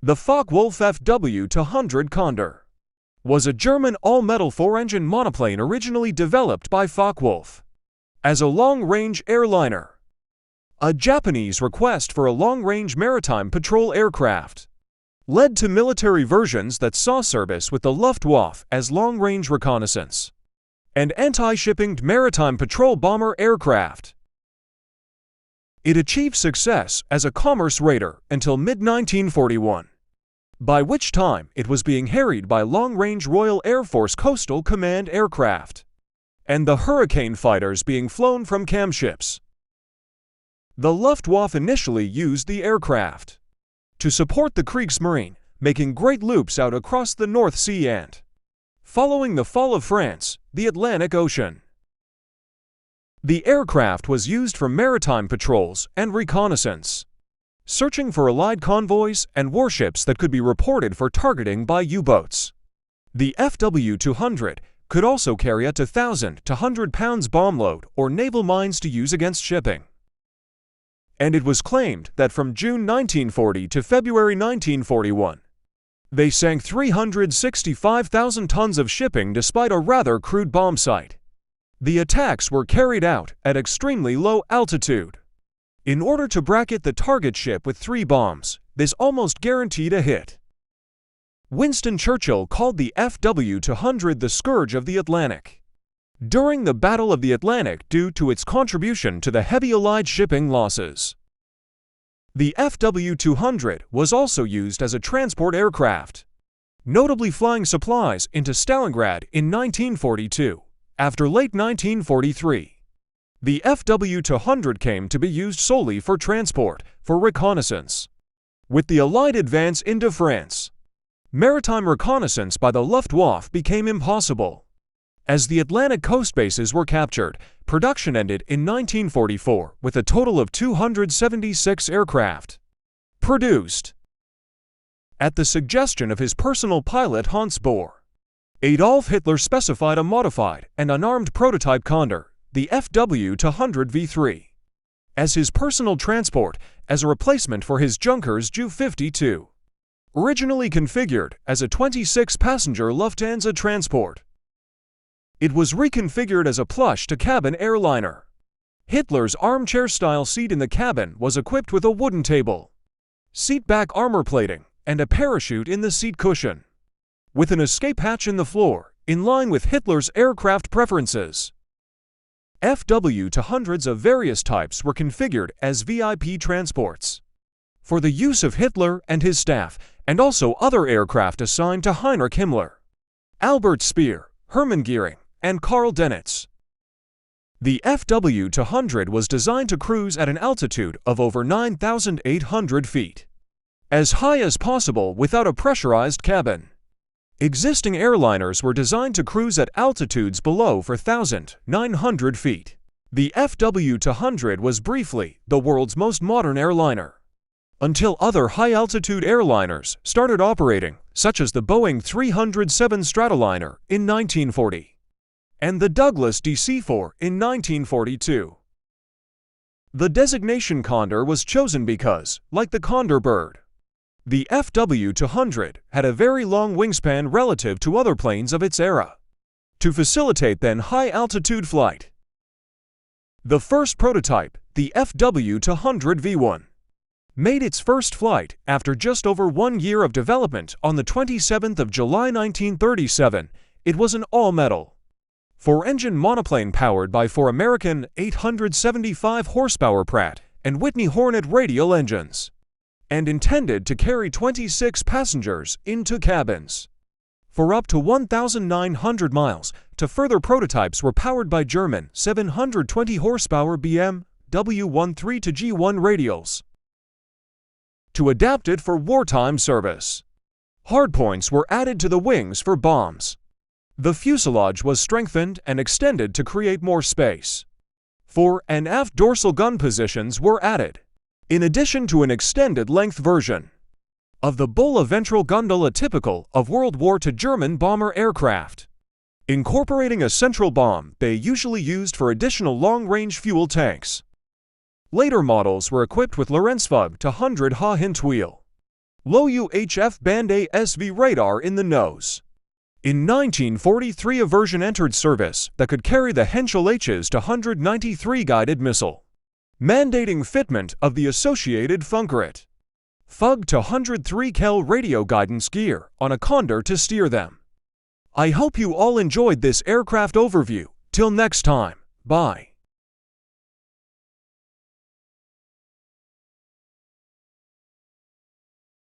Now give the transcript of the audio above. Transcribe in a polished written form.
The Focke-Wulf Fw 200 Condor was a German all-metal four-engine monoplane originally developed by Focke-Wulf as a long-range airliner. A Japanese request for a long-range maritime patrol aircraft led to military versions that saw service with the Luftwaffe as long-range reconnaissance and anti-shipping maritime patrol bomber aircraft. It achieved success as a commerce raider until mid-1941, by which time it was being harried by long-range Royal Air Force Coastal Command aircraft, and the Hurricane fighters being flown from camships. The Luftwaffe initially used the aircraft to support the Kriegsmarine, making great loops out across the North Sea and, following the fall of France, the Atlantic Ocean. The aircraft was used for maritime patrols and reconnaissance, searching for Allied convoys and warships that could be reported for targeting by U-boats. The Fw 200 could also carry up to 1,000 to 100 pounds bomb load or naval mines to use against shipping. And it was claimed that from June 1940 to February 1941, they sank 365,000 tons of shipping despite a rather crude bomb sight. The attacks were carried out at extremely low altitude. In order to bracket the target ship with 3 bombs, this almost guaranteed a hit. Winston Churchill called the Fw 200 the scourge of the Atlantic during the Battle of the Atlantic due to its contribution to the heavy Allied shipping losses. The Fw 200 was also used as a transport aircraft, notably flying supplies into Stalingrad in 1942. After late 1943, the Fw 200 came to be used solely for transport, for reconnaissance. With the Allied advance into France, maritime reconnaissance by the Luftwaffe became impossible. As the Atlantic coast bases were captured, production ended in 1944 with a total of 276 aircraft produced. At the suggestion of his personal pilot Hans Bohr, Adolf Hitler specified a modified and unarmed prototype Condor, the Fw 200 V3, as his personal transport as a replacement for his Junkers Ju-52, originally configured as a 26-passenger Lufthansa transport. It was reconfigured as a plush-to-cabin airliner. Hitler's armchair-style seat in the cabin was equipped with a wooden table, seat-back armor plating, and a parachute in the seat cushion, with an escape hatch in the floor, in line with Hitler's aircraft preferences. Fw 200s of various types were configured as VIP transports for the use of Hitler and his staff, and also other aircraft assigned to Heinrich Himmler, Albert Speer, Hermann Göring, and Karl Dönitz. The Fw 200 was designed to cruise at an altitude of over 9,800 feet, as high as possible without a pressurized cabin. Existing airliners were designed to cruise at altitudes below 4,900 feet. The Fw 200 was briefly the world's most modern airliner, until other high-altitude airliners started operating, such as the Boeing 307 Stratoliner in 1940 and the Douglas DC-4 in 1942. The designation Condor was chosen because, like the Condor bird, the Fw 200 had a very long wingspan relative to other planes of its era, to facilitate then high-altitude flight. The first prototype, the Fw 200 V1, made its first flight after just over 1 year of development on the 27th of July 1937. It was an all-metal, four-engine monoplane powered by 4 American 875 horsepower Pratt and Whitney Hornet radial engines, and intended to carry 26 passengers into cabins for up to 1,900 miles. Further prototypes were powered by German 720 horsepower BMW 13-G1 radials to adapt it for wartime service. Hardpoints were added to the wings for bombs. The fuselage was strengthened and extended to create more space. Fore and aft dorsal gun positions were added, in addition to an extended-length version of the Bulla ventral gondola typical of World War II German bomber aircraft, incorporating a central bomb bay usually used for additional long-range fuel tanks. Later models were equipped with Lorenzfug 200 Ha Hintwheel, Low UHF Band ASV radar in the nose. In 1943, a version entered service that could carry the Henschel HS-193 guided missile, mandating fitment of the associated Focke-Wulf Fw 103 radio guidance gear on a Condor to steer them. I hope you all enjoyed this aircraft overview. Till next time, bye.